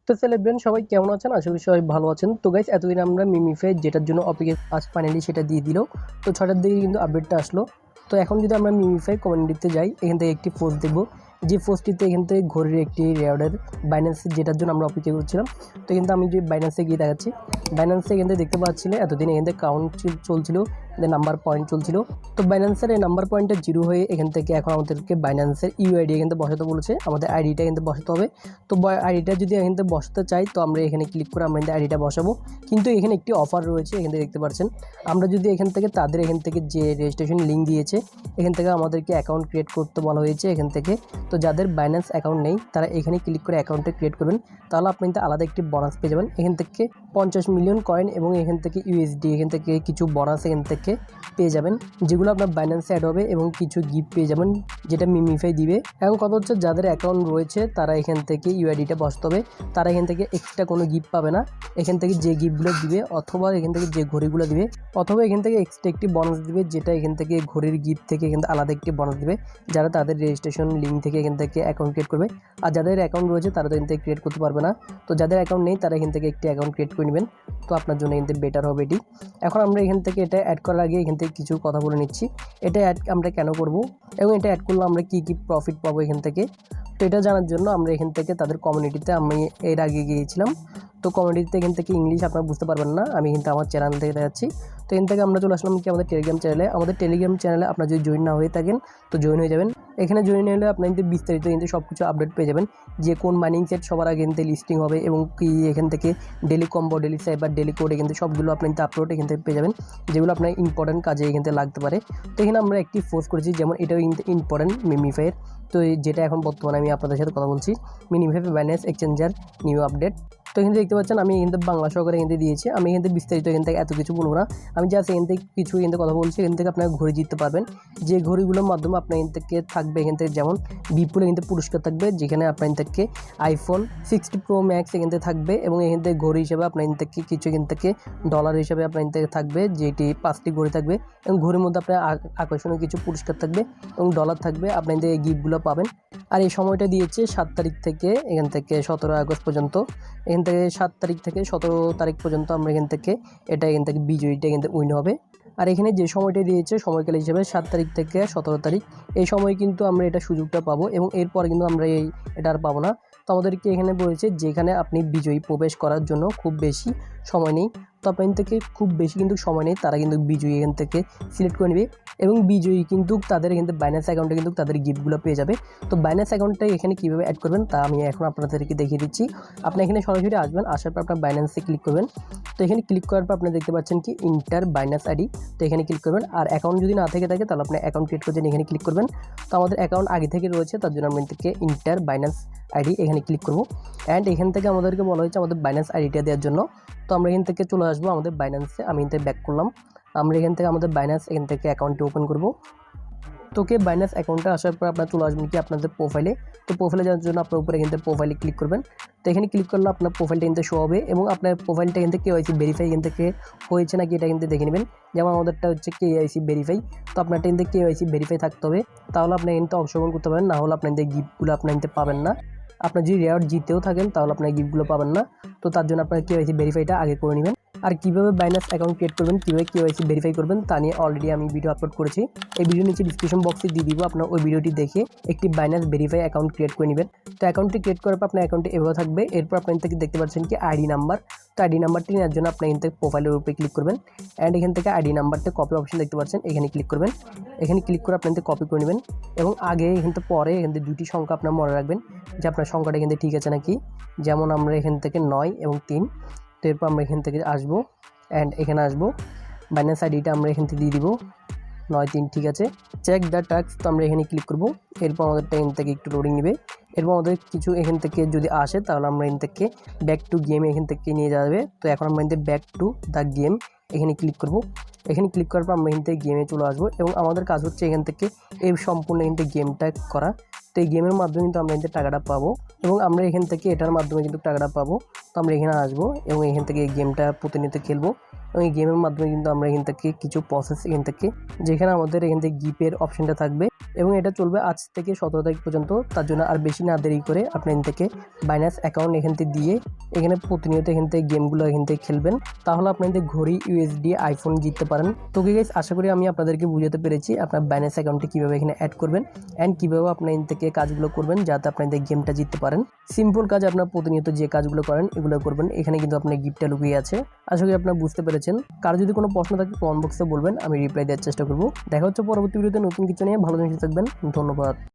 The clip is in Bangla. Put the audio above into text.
তো সেলিব্রেন্ট সবাই কেমন আছেন? আশা করি সবাই ভালো আছেন। তো গাইস এতদিন আমরা মিমিফাই যেটার জন্য অপেক্ষা আজ ফাইনালি সেটা দিয়ে দিল। তো 6টার দিকে কিন্তু আপডেটটা আসলো। তো এখন যদি আমরা মিমিফাই কমিউনিটিতে যাই, এখান থেকে একটি পোস্ট দেখব। যে পোস্টটিতে এখান থেকে ঘড়ির একটি রেওয়ার্ডের বাইন্যান্স যেটার জন্য আমরা অপেক্ষা করছিলাম। তো কিন্তু আমি যে বাইন্যান্সে গিয়ে দেখাচ্ছি, বাইন্যান্সে এখান থেকে দেখতে পাচ্ছিলে এতদিন এখান থেকে কাউন্ট চলছিল, নাম্বার পয়েন্ট চলছিল। তো বাইন্যান্সের এই নাম্বার পয়েন্টটা জিরো হয়ে এখান থেকে এখন আমাদেরকে বাইন্যান্সের ইউআইডি এখান থেকে বসাতে বলেছে। আমাদের আইডিটা এখান থেকে বসাতে হবে। তো আইডিটা যদি এখান থেকে বসাতে চাই, তো আমরা এখানে ক্লিক করে আমরা আইডিটা বসাবো। কিন্তু এখানে একটি অফার রয়েছে, এখান থেকে দেখতে পাচ্ছেন। আমরা যদি এখান থেকে তাদের এখান থেকে যে রেজিস্ট্রেশন লিঙ্ক দিয়েছে, এখান থেকে আমাদেরকে অ্যাকাউন্ট ক্রিয়েট করতে বলা হয়েছে এখান থেকে। তো যাদের বাইন্যান্স অ্যাকাউন্ট নেই তারা এখানে ক্লিক করে অ্যাকাউন্টটা ক্রিয়েট করবেন। তাহলে আপনি কিন্তু আলাদা একটি বোনাস পেয়ে যাবেন। এখান থেকে 50 মিলিয়ন কয়েন এবং এখান থেকে ইউএসডি এখান থেকে কিছু বোনাস এখান থেকে পেয়ে যাবেন, যেগুলো আপনার বাইন্যান্সে অ্যাড হবে এবং কিছু গিফট পেয়ে যাবেন যেটা মিমিফাই দিবে। এবং কথা হচ্ছে যাদের অ্যাকাউন্ট রয়েছে তারা এখান থেকে ইউআইডিটা বসতে হবে। তারা এখান থেকে এক্সট্রা কোনো গিফট পাবে না। এখান থেকে যে গিফটগুলো দিবে অথবা এখান থেকে যে ঘড়িগুলো দিবে অথবা এখান থেকে এক্সট্রা একটি বোনাস দিবে, যেটা এখান থেকে ঘড়ির গিফট থেকে এখান থেকে আলাদা একটি বোনাস দিবে যারা তাদের রেজিস্ট্রেশন লিঙ্ক থেকে এখান থেকে অ্যাকাউন্ট ক্রিয়েট করবে। আর যাদের অ্যাকাউন্ট রয়েছে তারা তো এখান থেকে ক্রিয়েট করতে পারবে না। তো যাদের অ্যাকাউন্ট নেই তারা এখান থেকে একটি অ্যাকাউন্ট ক্রিয়েট করে নেবেন। তো আপনার জন্য এখান থেকে বেটার হবে এটি। এখন আমরা এখান থেকে এটা অ্যাড করার আগে এখান থেকে কিছু কথা বলে নিচ্ছি। এটা অ্যাড আমরা কেন করব এবং এটা অ্যাড করলে আমরা কী প্রফিট পাবো এখান থেকে। তো এটা জানার জন্য আমরা এখান থেকে তাদের কমিউনিটিতে আমি এর আগে গিয়েছিলাম। তো কমিউনিটিতে এখান থেকে ইংলিশ আপনারা বুঝতে পারবেন না, আমি কিন্তু আমার চ্যানেল থেকে দেখাচ্ছি। তো এখান থেকে আমরা চলে আসলাম কি আমাদের টেলিগ্রাম চ্যানেলে। আমাদের টেলিগ্রাম চ্যানেলে আপনারা যদি জয়েন না হয়ে থাকেন তো জয়েন হয়ে যাবেন। এখানে জয়েন হলে আপনার কিন্তু বিস্তারিত কিন্তু সব কিছু আপডেট পেয়ে যাবেন, যে কোন মাইনিং সেট সবার আগে কিন্তু লিস্টিং হবে এবং কি এখান থেকে daily combo, daily cyber, daily code কিন্তু সবগুলো আপনি কিন্তু আপলোড এখান থেকে পেয়ে যাবেন, যেগুলো আপনার ইম্পর্টেন্ট কাজে এখান থেকে লাগতে পারে। তো এখানে আমরা একটি ফোর্স করেছি, যেমন এটাও ইম্পর্টেন্ট মিমিফাইয়ের। তো যেটা এখন বর্তমানে আমি আপনাদের সাথে কথা বলছি, মিনিফাই বাইন্যান্স এক্সচেঞ্জার নিউ আপডেট। তো এখানে দেখতে পাচ্ছেন আমি কিন্তু বাংলা সহকারে এখান থেকে দিয়েছি। আমি এখান থেকে বিস্তারিত এখান থেকে এত কিছু বলবো না, আমি জাস্ট এখান থেকে কিছু এখান থেকে কথা বলছি। এখান থেকে আপনার ঘড়ি জিততে পারবেন, যে ঘড়িগুলোর মাধ্যমে আপনার এখান থেকে থাকবে এখান থেকে যেমন বিপুল এখান থেকে পুরস্কার থাকবে, যেখানে আপনার এখান থেকে iPhone 60 Pro Max এখান থেকে থাকবে এবং এখান থেকে ঘড়ি হিসেবে আপনার এখান থেকে কিছু এখান থেকে ডলার হিসেবে আপনার এখান থেকে থাকবে, যেটি 5টি ঘড়ি থাকবে এবং ঘড়ির মধ্যে আপনার আকর্ষণীয় কিছু পুরস্কার থাকবে এবং ডলার থাকবে, আপনি এখান থেকে গিফটগুলো পাবেন। আর এই সময়টা দিয়েছে 7 তারিখ থেকে এখান থেকে 17 আগস্ট পর্যন্ত। এখান থেকে 7 তারিখ থেকে 17 তারিখ পর্যন্ত আমরা এখান থেকে বিজয়ীটা এখান থেকে উইন হবে। আর এখানে যে সময়টা দিয়েছে সময়কাল হিসেবে 7 তারিখ থেকে 17 তারিখ, এই সময় কিন্তু আমরা এটা সুযোগটা পাবো এবং এরপর কিন্তু আমরা এটা আর পাবো না। তো আমাদেরকে এখানে বলেছে যেখানে আপনি বিজয়ী প্রবেশ করার জন্য খুব বেশি সময় নেই। তো আপনার থেকে খুব বেশি কিন্তু সময় নেই, তারা কিন্তু বিজয়ী এখান থেকে সিলেক্ট করে নেবে এবং বিজয়ী কিন্তু তাদের এখান থেকে বাইন্যান্স অ্যাকাউন্টে কিন্তু তাদের গিফটগুলো পেয়ে যাবে। তো বাইন্যান্স অ্যাকাউন্টটা এখানে কীভাবে অ্যাড করবেন তা আমি এখন আপনাদেরকে দেখিয়ে দিচ্ছি। আপনি এখানে সরাসরি আসবেন, আসার পর আপনার বাইন্যান্সে ক্লিক করবেন। তো এখানে ক্লিক করার পর আপনি দেখতে পাচ্ছেন কি ইন্টার বাইন্যান্স আইডি। তো এখানে ক্লিক করবেন। আর অ্যাকাউন্ট যদি না থেকে থাকে তাহলে আপনি অ্যাকাউন্ট ক্রিয়েট করছেন, এখানে ক্লিক করবেন। তো আমাদের অ্যাকাউন্ট আগে থেকে রয়েছে, তার জন্য আমরা থেকে ইন্টার বাইন্যান্স আইডি এখানে ক্লিক করব। অ্যান্ড এখান থেকে আমাদেরকে বলা হয়েছে আমাদের বাইন্যান্স আইডিটা দেওয়ার জন্য। তো আমরা এখান থেকে চলে আসবো আমাদের বাইন্যান্সে। আমি এখান থেকে ব্যাক করলাম। আমরা এখান থেকে আমাদের বাইন্যান্স এখান থেকে অ্যাকাউন্টটি ওপেন করব। তোকে বাইন্যান্স অ্যাকাউন্টে আসার পর আপনার চলে আসবেন কি আপনাদের প্রোফাইলে। তো প্রোফাইলে যাওয়ার জন্য আপনার উপরে এখান থেকে প্রোফাইলে ক্লিক করবেন। তো এখানে ক্লিক করলে আপনার প্রোফাইলটা কিন্তু শো হবে এবং আপনার প্রোফাইলটা এখান থেকে কেওয়াইসি ভেরিফাই এখান থেকে হয়েছে নাকি এটা কিন্তু দেখে নেবেন। যেমন আমাদেরটা হচ্ছে কেওয়াইসি ভেরিফাই। তো আপনারটা কিন্তু কেওয়াইসি ভেরিফাই থাকতে হবে, তাহলে আপনি এখানে অংশগ্রহণ করতে পারেন, না হলে আপনার গিফটগুলো আপনার এখানে পাবেন না। আপনার যদি রেওয়ার্ড জিতেও থাকেন তাহলে আপনার গিফটগুলো পাবেন না। তো তার জন্য আপনার কেওয়াইসি ভেরিফাইটা আগে করে নেবেন। আর কীভাবে বাইন্যান্স অ্যাকাউন্ট ক্রিয়েট করবেন, কীভাবে কেওয়াইসি ভেরিফাই করবেন তা নিয়ে অলরেডি আমি ভিডিও আপলোড করেছি। এই ভিডিও নিচে ডিসক্রিপশন বক্সে দিয়ে দিব, আপনার ওই ভিডিওটি দেখে একটি বাইন্যান্স ভেরিফাই অ্যাকাউন্ট ক্রিয়েট করে নেবেন। তো অ্যাকাউন্টটি ক্রিয়েট করার পর আপনার অ্যাকাউন্টে এভাবে থাকবে। এরপর আপনার থেকে দেখতে পাচ্ছেন কি আইডি নাম্বার। তো আইডি নাম্বারটি নেওয়ার জন্য আপনি এখান থেকে প্রোফাইলের উপরে ক্লিক করবেন। অ্যান্ড এখান থেকে আইডি নাম্বারটা কপি অপশন দেখতে পাচ্ছেন, এখানে ক্লিক করবেন। এখানে ক্লিক করে আপনি কপি করে নেবেন এবং আগে এখান থেকে পরে এখান থেকে দুটি সংখ্যা আপনার মনে রাখবেন যে আপনার সংখ্যাটা এখান থেকে ঠিক আছে নাকি। যেমন আমরা এখান থেকে 9 এবং 3। তো এরপর আমরা এখান থেকে আসবো অ্যান্ড এখানে আসবো বাইন্যান্স আইডিটা আমরা এখান থেকে দিয়ে দিব 9-3 ঠিক আছে। চেক দ্য টাস্ক, তো আমরা এখানে ক্লিক করব। এরপর আমাদেরটা এখান থেকে একটু লোডিং নেবে। এরপর আমাদের কিছু এখান থেকে যদি আসে তাহলে আমরা এখান থেকে ব্যাক টু গেম এখান থেকে নিয়ে যাবে। তো এখন আমরা এখান থেকে ব্যাক টু দ্য গেম এখানে ক্লিক করব। এখানে ক্লিক করার পর আমরা এখান থেকে গেমে চলে আসবো এবং আমাদের কাজ হচ্ছে এখান থেকে এই সম্পূর্ণ এখান থেকে গেমটা করা। তো এই গেমের মাধ্যমে কিন্তু আমরা এখান থেকে টাকাটা পাবো এবং আমরা এখান থেকে এটার মাধ্যমে কিন্তু টাকাটা পাবো। তো আমরা এখানে আসবো এবং এখান থেকে এই গেমটা প্রতিনিয়ত খেলবো এবং এই গেমের মাধ্যমে কিন্তু আমরা এখান থেকে কিছু প্রসেস এখান থেকে যেখানে আমাদের এখান থেকে গিফটের অপশনটা থাকবে এবং এটা চলবে আজ থেকে 17 তারিখ পর্যন্ত। তার জন্য আর বেশি না দেরি করে আপনি এখান থেকে বাইন্যান্স অ্যাকাউন্ট এখান থেকে দিয়ে এখানে প্রতিনিয়ত এখান থেকে গেমগুলো এখান থেকে খেলবেন, তাহলে আপনাদের ঘড়ি, ইউএসডি, আইফোন জিততে পারেন। তো গাইস, আশা করি আমি আপনাদেরকে বুঝাতে পেরেছি আপনার বাইন্যান্স অ্যাকাউন্টে কীভাবে এখানে অ্যাড করবেন অ্যান্ড কীভাবে আপনার এখান থেকে কাজগুলো করবেন যাতে আপনাদের গেমটা জিততে পারেন। সিম্পল কাজ, আপনার প্রতিনিয়ত যে কাজগুলো করেন এগুলো করবেন। এখানে কিন্তু আপনার গিফটটা লুকিয়ে আছে। আশা করি আপনারা বুঝতে পেরেছেন। কারো যদি কোনো প্রশ্ন থাকে কমেন্ট বক্সে বলবেন, আমি রিপ্লাই দেওয়ার চেষ্টা করব। দেখা হচ্ছে পরবর্তী ভিডিওতে নতুন কিছু নিয়ে। ভালো জিনিস থাকবেন। ধন্যবাদ।